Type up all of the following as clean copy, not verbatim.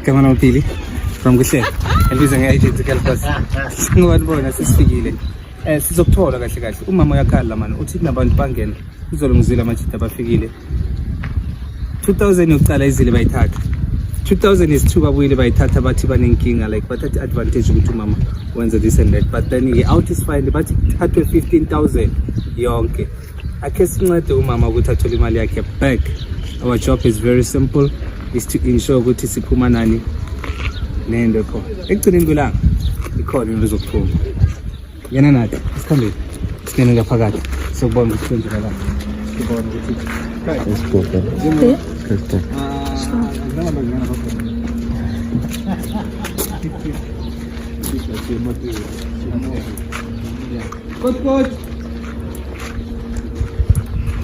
Kama nophili from kuhle elibiza nge-identical cost ngobanibona sesifikile sizokuthola kahle kahle umama uyakhala manje uthi kunabantu bangena uzolungizile amajita abafikile 2000 yokucala izile bayithatha 2000 is 2 babuyile bayithatha bathi banenkinga like bathatha advantage ukuthi umama wenza this and that but then out is fine bathi thathwe 15000 yonke akhe sincede umama ukuthi athole imali yakhe back. Our job is very simple, is to ensure ukuthi siphuma nani nendo khona ekugcineni kwelanga ikhona into zokuphuma yana nathi isikhambile singene ngaphakathi sokubona ukuthi kwenzeka la sibona ukuthi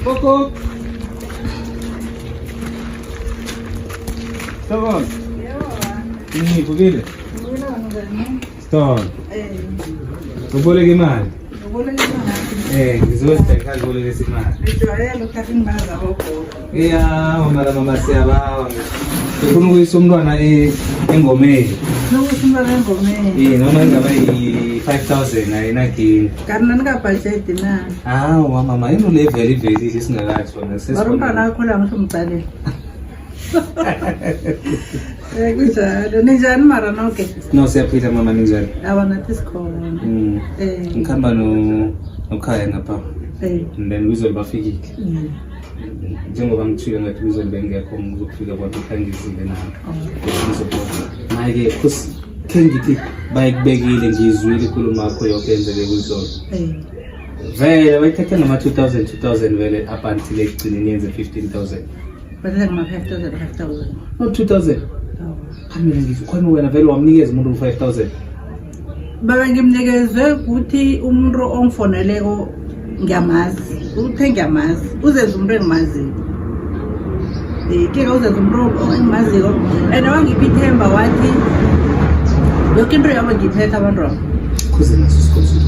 Coco. Stone. Ini pugile. Stone. Ubole gimana? Ngizwe sekali ubole lesimali. Ijwayele ukuthatha imbaza gogo. Mama siyabawa. Ufuna ukuyisa umntwana engomeni. Nokusumba engomeni. Noma ingaba yi-5,000 ayinaki. Kana nikabudget na. Mama ino level iveli singakathi wona sesibona. Barumntwana akho la ngumcale. Kunjalo ninjani mara nonke? No siyaphila mama ninjani? Nathi sikhona. Ngikhamba nokhaya ngapha. And then uzolo bafikile. Njengoba ngithile ngathi uzolo bengekho ngizofika kwathi khangizile nami. Ngizobona. Manje kusi kengithi bayikubekile ngizwile inkulumo yakho yonke enzeke kuzolo. Vele bayithathe ngama 2000 vele up until ekugcineni yenze 15,000. Bathatha ngama 5,000. No 2,000. Kamile ngizokhona wena vele wamnikeza umuntu 5,000. Baba ngimnikeze ukuthi umuntu ongifoneleko ngiyamazi. Uthe ngiyamazi. Uzenza umuntu engimaziyo. Kike uzenza umuntu engimaziyo. Wangipha ithemba wathi yonke into yabo ngiphethe abantu abo. Kuze naso sikhosi.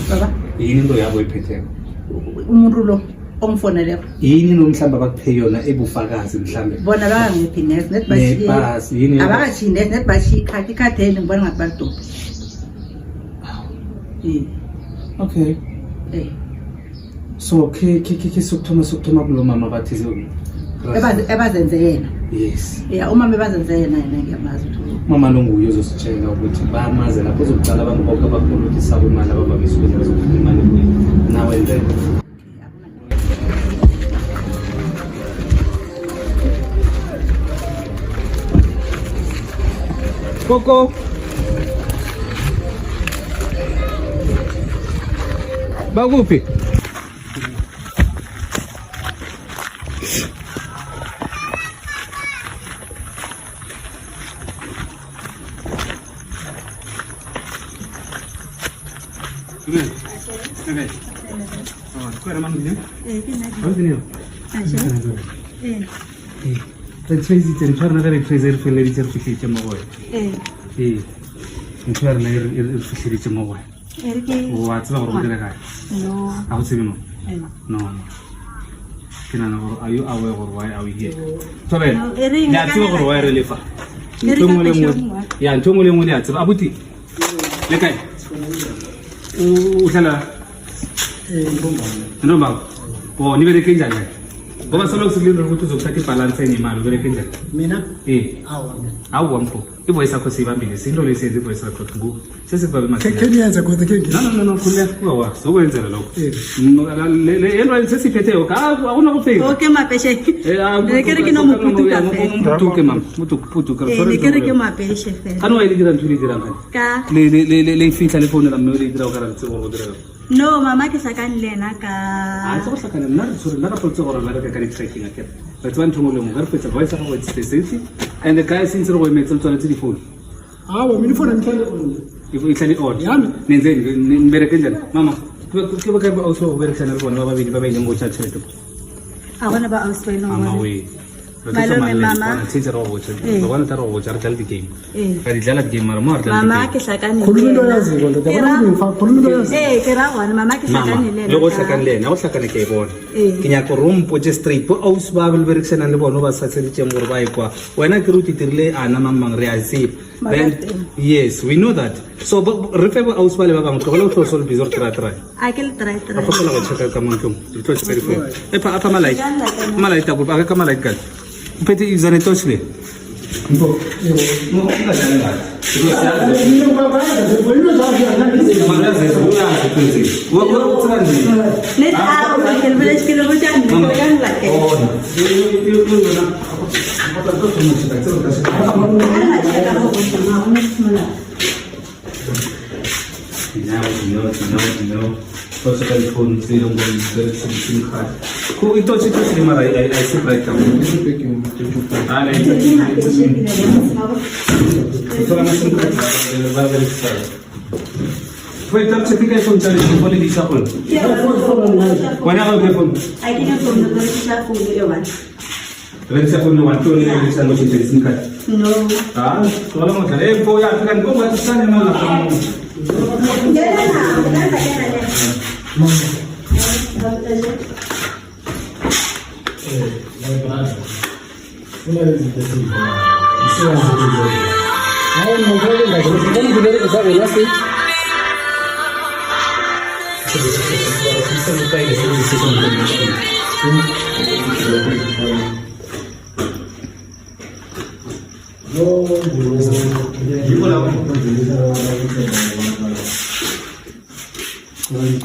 Baba Yini into yabo iphethe? Umuntu lo ongifoneleko. Yini nomhlamba bakuphe yona ebufakazi mhlambe? Bona bangiphi net bashiye. Basi yini? Abakathi net bashiye ikhatheni ngibona ngathi balidobha. Okay. So ke sokuthoma kulo mama bathi ebazenze yena. Yes. Umama ebazenze yena ngiyamazi. Mama lo nguye uzositshela ukuthi bayamaze lapho uzokuqala abantu bonke abakhulu ukuthi sabo imali abababisa ukuthi bazokhupha imali kuyo. Nawe nje. Coco. Bakuphi? Okay. Kuya naman din. Ano din yun? Translate na represent for lady certificate mo ko. Entrar na certificate mo ko. What's the wrong with that? No. Ako sige mo. No. Kinana ko ayu away ko why are we here? So ben. Ya tuwa ko why relief. Ntungule mo. Ya ntungule mo ya tsaba abuti. Lekay. Uhlala Ndomba. Nibereke njani? Ngoba solo usilindele ukuthi uzokuthatha ibalance enemali ubereke njani? Mina? Awu wamfo. Ivoice yakho sibambile. Into lesenze ivoice yakho ngo. Sesibabe manje. Kenyenza kodwa kengi. No khuleka kuwa. Sokwenzela lokho. Le into sesiphethe awunakufika. Okay mapeshe. Lekere kinomuntu kafe. Mutuke mama. Mutuke. Lekere ke mapeshe fe. Kanu wayilikira ntuli dira ngani? Ka. Le fihla le phone la mme le dira o kana ntse go dira. No, mama ke sakane lena ka. So sakane nna re tsore nna ka potse gore la re ka tracking akere. But one thing mo ga re fetsa voice go it's safety and the guy since re go emetse tsone tse di phone. Mina phone ntlale on. Ihlali on. Nenzeni nibereke njani? Mama, ke ba ka also go berekana le bona ba babedi ba ba ileng go tšha tšhelete. Bona ba auswela mama we Malome mama. Tshitse ro botse. Ba bona tla ro botse re dlala di game. Ka di dlala di game mara mo re dlala. Mama ke hlakane. khulumelo yaziko ndoda khulumelo yaziko ke ra gona mama ke hlakane le le go hlakane le ena o hlakane ke e bona ke nya go rompo je straight po aus ba be berekisana le bona ba sa tseditse mo re ba ikwa wena ke ruti tirile ana mamang re a se then yes we know that so re fe ba aus ba le ba bang go le go tlo bizor tra a ke le try go tla go cheka ka mongkong di tlo tsere fe e pa apa malaita go ba ka malaita ka pete izane toshile mbo mo ka jana ni baba ya bolino za ya Malaza zuya sepenzi wo tsandi le a o ke le village ke le go tjani ke ga nla ke Cosa che con si non vuole si fa. Ko ito si si mara ai si break kam. Ale. Ito na sin ka va ver sta. Foi tar se tika con chali ko li sa ko. Wana ko telefon. ai ke ko no do sa ko le wa Ren sa ko no wa to ni sa lo sin ka. no Ah, solo mo tele po ya kan ko ba sa ni mala ko. ya na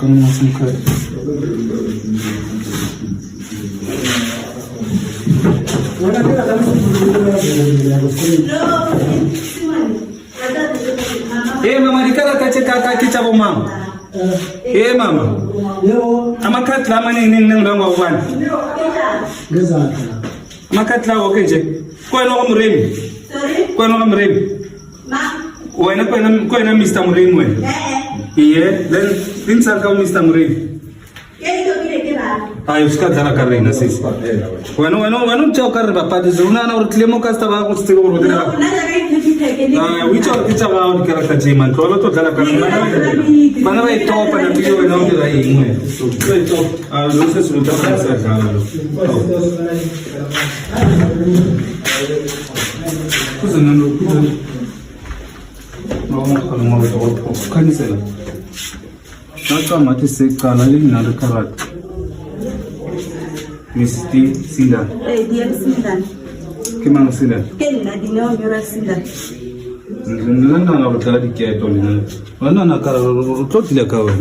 Con más mujer. Mama dikala kache kaka kicha bo mama. Mama. Amakatla manini ngilanga ubani. ngezakhe Amakatla okay nje. Kwena ngomremi. sorry Kwena ngomremi. ma Wena kwena Mr. Mremi wena. Then insaka Mr. Mremi. ke to ke ra Ay uska dara kar rahi na sis. Wena chau kar ba pa de zuna na or klemo ka sta ba ko ste ko ro dina. na ja ke ke ke Which are kicha ba on kara ka jiman to to dara kar mana ba to pa na tiyo na on dai ingwe. To lo se su ta sa sa lo. Kuzo no kuzo. No mo to kanisela. Naka mati se kanali na karat. Misti Sinda. dia sindan Kimano Sinda. ke na dino mura sindan Nanda na bakala di kaya toli na. Nanda na kara to tila ka wa.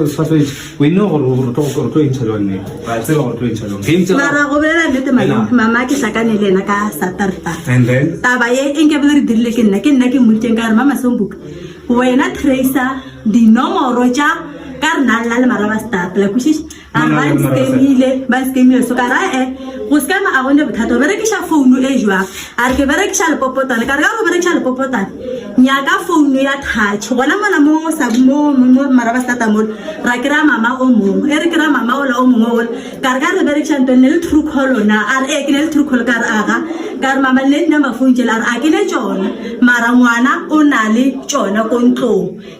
Sa fe we know or to in chalwan ne. Ba se or to in chalwan. Game chalwan. mara go bela le mama ke hlakane le na ka satarta And then taba ye enke bele dille ke nna ke multeng ka mama sombuk wena tracer dinomoro tja ka rena la le maraba start la kushish ba skemile so kara go skema a gone bothato bere ke sha phone e jwa a re ke bere ke sha le popotane ka re ga go bere ke sha le popotane nya ka phone ya touch gona mona mo sa mo maraba start mo ra ke ra mama o mo e re ke ra mama o la o mo o ka re ga re bere ke sha ntone le true call na a re ke le true call ka re aga ka re mama le nna ba phone jela a ke le tsona mara ngwana o na le tsona ko ntlo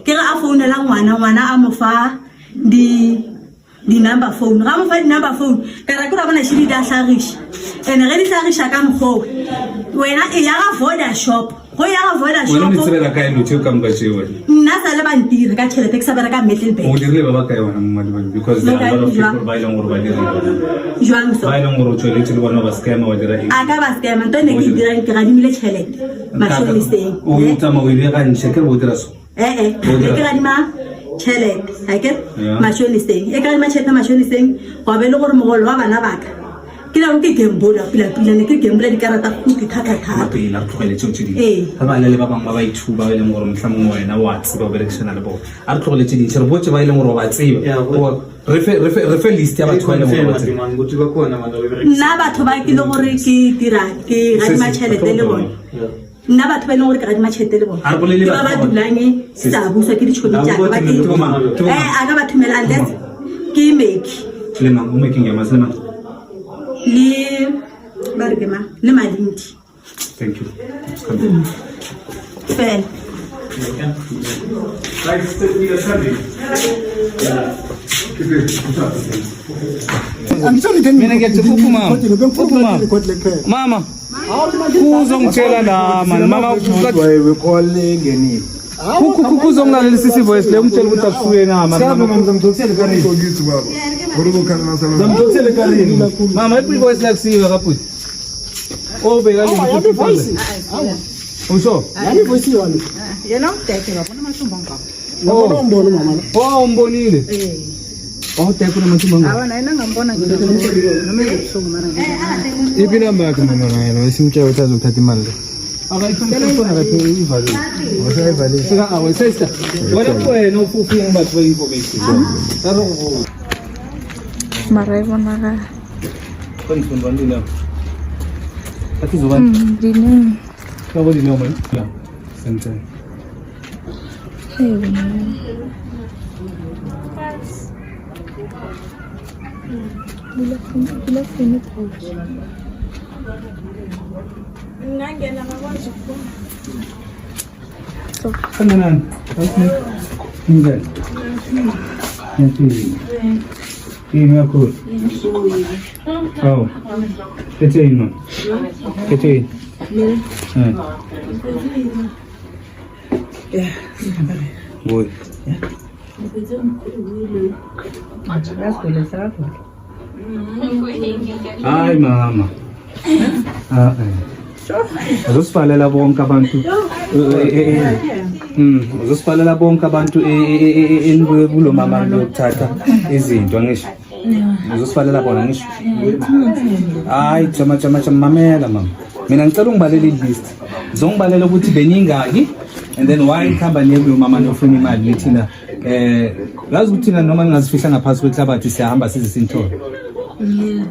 ke ga a phone la ngwana a mo fa di number phone ga mo fa di number phone ka ra ke ra bona shidi da hlagisha ene ge di hlagisha ka mkho wena e ya ga voda shop go ya ga voda wena shop ni tsela ka e lutho ka mba jewe. nna sa le bantire ka tšhelete ke sa bera ka metal O bank dirile ba ba ka yona mo madi because there are a lot of people ba ileng gore ba dira. jwang so Ba ileng gore tsweletse le bona ba scam wa dira eng. a ka ba scam ntone ke dirang ke ga dimile tšhelete mashoniseng O tsama o ile ga ntshe ke bo dira so. ke ga dima tšhelete ha ke Yeah. mashoniseng e ka dima tšhelete mashoniseng go be le gore mogolo wa bana baka ke la ke gembola pila ne ke gembola dikarata go di thata thata Pela tlogele tseo tse Ee. dingwe ga ba le ba bangwe ba ba ithuba ba e leng gore motlhamong wena wa tseba o berekisana le bona a re tlogele tse dintšhe re botse ba e leng gore ba tseba re fe list ya batho ba e leng gore ba tseba nna batho ba ke le gore ke dira ke gadima tšhelete le bone nna batho ba e leng gore ke gadima tšhelete le bone A re bolele ke ba ba batho ba- dulang sa busa ke ditšhomi jaaka ba ke a ka ba thumela unless ke meki Suleiman o making ya Suleiman ba re ke mang le Malindi. Thank you. Fela. Mina ngiyathi mama kuzongitshela la man mama ngenini kuzongilalelisa isivoice le umtshela ukuthi akusuye na mama ivoice la kusiwe kaphuti obeka usho yena umdeke ngabona amathumbu angaka ngabona mama umbonile udeke namathumbu angaka awana yena ngambona noma ezobuhlungu mara iphi number yakhe mama naye lo simtshela ukuthi azothatha imali le akayifuna kahle ivalo wasayivale sika awe sister wena wena ufufile batho ba information taro mara ibonakala konfund bandile athi zobani dine kabo dine man ya sente bila fini Kanan, okay. Enggak. Nanti. Ini aku. Oh. Kecil ini. Kecil. ya Boy. asigule sakho Ay mama. Uzosifalela bonke abantu. Uzosifalela bonke abantu kulo mama lokuthatha izinto ngisho. Uzosifalela bona ngisho. Hayi jama mamela mama. Mina ngicela ungibalele i-list. Zongibalela ukuthi beningaki and then why ikhamba nekulo mama nofuna imali lithina lazi ukuthi thina noma ngingazifihla ngaphansi kwehlabathi siyahamba size sinthola.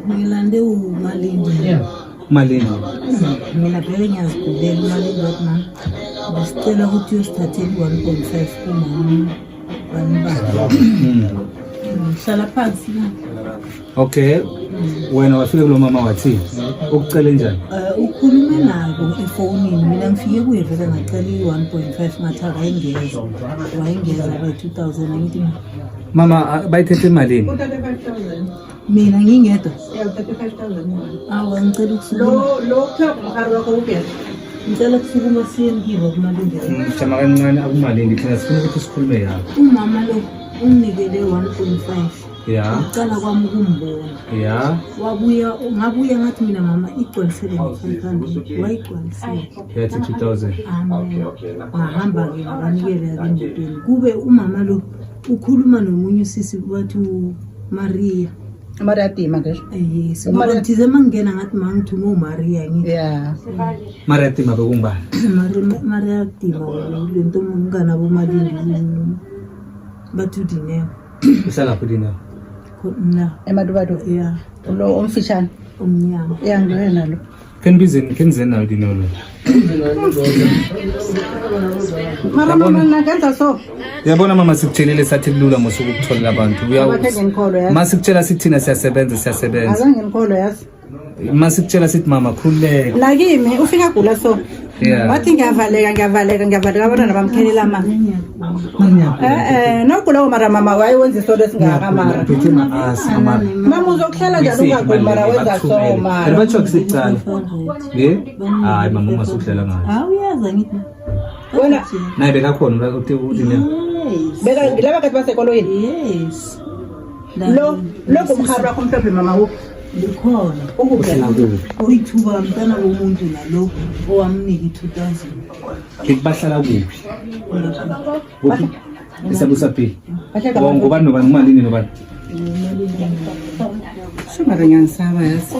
ngilande uMalindi Malini. mina vele ngiyazigulela uMalindi wathi mama ngisicela ukuthi uyosithathela 1.5 kumama banibani hlala phansi Okay. Wena wafika kulo mama wathi ukucela njani? ukhulume nabo efonini mina ngifike kuye vele ngacela i-1.5 ngathi akayingeza wayengeza by-2019 Mama bayithethe imalini? mina ngingedwa awa ngicela ngicela kusukuma siye kibo kumalindi Jama kancane akumalini thina sifuna ukuthi sikhulume yayo. umama lo unginikele 1.5 Ya. ucala kwami ukumbona Ya. ngabuya ngathi mina mama igcwalisele ngo-500 wayigcwalisele Yathi 2000. ngahamba-ke ngabanikele emotweni kube umama lo ukhuluma nomunye usisi wathi uMaria Maradima ngisho. yes ngoba thize mangingena ngathi mangithume uMaria ngithi Yeah. Marathi mabe kungibani? Maria Dima le nto mngana boMalindi bathu dineo Uhlala phi dina? na Emadubado. ya Lo omfishane. omnyama Yangena lo. Kenze nayo dina lo. Mara mama nakenza so. Yabona mama sikutshelile sathi kulula mose ukutholela abantu. Abathenge inkolo yazi. Masikutshela sithina siyasebenza. Azange inkolo yazi. Masikutshela sithi mama khululeke. Nakimi ufika gula so. Yeah. Wathi ngiyavaleka abantwana bamkhelela mama. Nokula mara mama wayenza isodo esingaka mara. Phethe ma-asi amara. Mama uzokuhlala njani ungaguli mara wenza so mara. Batsho kusicala. Hayi mama ungasukudlela ngayo. awuyaza ngithi Wena Naye bekakhona udine. beka ngilaba kathi basekolweni. yes Lo kumkhaba wakho mhlophe mama wo. likhona Uhlala kuphi? uyithuba mntana womuntu nalo owamnika i-2000 Bahlala kuphi? Kuphi? Esabusaphi? Bahleka Ngobani nobani imalini nobani? Shumara nyansaba yazi.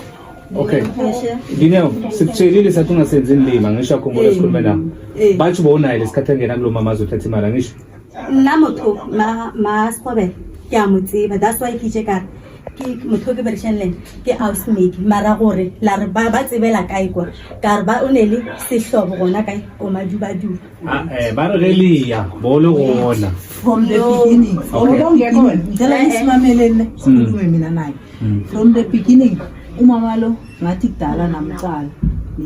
Okay. Dineo, sikutshelile sathi ungasenzi indima ngisho akhumbula sikhulume nawe. Bathi bonayo lesikhathi angena kulo mama azothatha imali ngisho. nna motho ma Skobel ke a mo tseba that's why ke tse ka ke motho ke berekšang lena ke housemate mara gore la re ba tsebela kae kwa ka re ba o ne le sehlobo gona kae o madubadu Ba re Lelia, bolo gona. from the beginning ngicela ngisimamele sikhulume mina naye from the beginning umama lo ngathi kudala namcala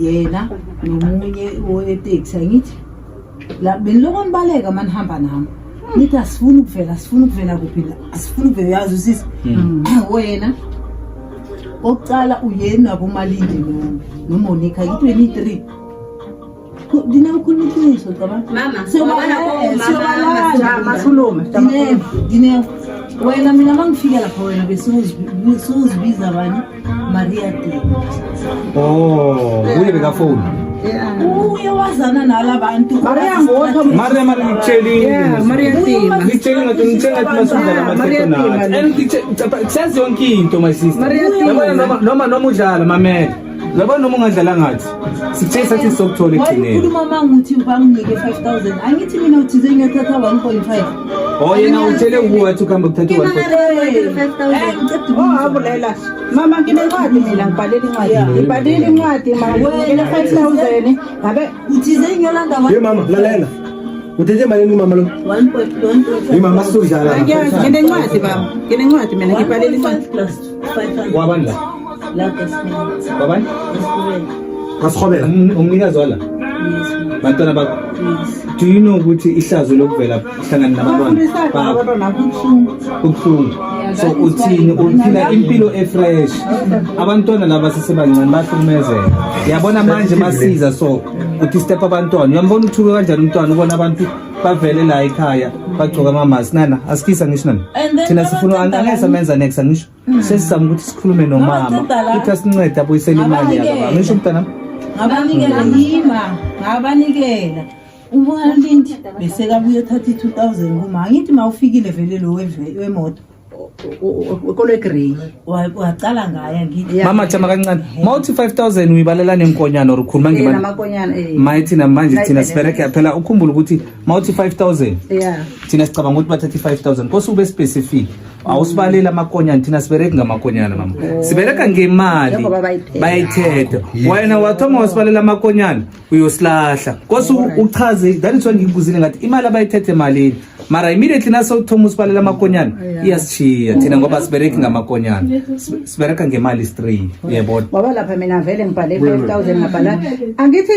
yena nomunye oweteksi angithi la beniloko nibaleka manihamba nami nithi asifuni ukuvela kuphi la asifuni ukuvela yazi usisi wena oqala uyena abomalindi noMonica yi-23 dinamkhulumiso dine wena mina mangifika lapha wena besuzibiza bani Maria T. Uye bekafoni uye wazana nala bantu Maria ngotho Maria ngitsheli ngathi masudlala amathekona and says yonke into my sister noma udlala mamela Laba noma ungadlala ngathi sithe sathi sokuthola ekugcineni ukhuluma manguthi banginike 5000 angithi mina uthize ngiyathatha 1.5 yena utshele ukuthi ukhamba ukuthatha 1.5 abulela mama nginencwadi mina ngibhalela incwadi ngibhalela incwadi mama ngine 5000 ngabe uthize ngiyolanda mama lalela uthethe malini mama lo 1.1 mama sudlala nginencwadi baba nginencwadi mina ngibhalela incwadi wabandla Babani? Kasikobela. Umnikazi wala? Bantwana bakho? Do you know ukuthi ihlazo lokuvela hlangana nabantwana? Kubuhlungu. So uthina impilo efresh. Abantwana laba sesebancane bahlukumezeka. Yabona manje masiza so uthi step abantwana. Uyambona uthuke kanjani umntwana ubona abantu bavele la ekhaya bagcoka amamask nana asikisa ngisho nani thina sifuna angeke menza next angisho sesizama ukuthi sikhulume nomama ukuthi asincede abuyisele imali yabo ngisho mntana ngabanikela umalindi bese kabuye 32000 kuma ngithi mawufikile vele lo wemoto ukole grey waqala ngaya ngithi mama jama kancane mawuthi 5000 uyibalela nenkonyana ukhuluma ngimani namakonyana mayithi namanje thina sibereke phela ukhumbula ukuthi mawuthi 5000 thina sicabanga ukuthi bathatha 5000 kose ube specific awusibalela amakonyana thina sibereke ngamakonyana mama sibereka ngemali bayithethe wena wathoma wasibalela amakonyana uyosilahla kose uchaze that is why ngikuzile ngathi imali abayithethe malini mara immediately naso uthoma usibalela amakonyana iyashiya thina ngoba sibereke ngamakonyana sibereka ngemali 3 yebo baba lapha mina vele ngibhale 5000 ngabhala angithi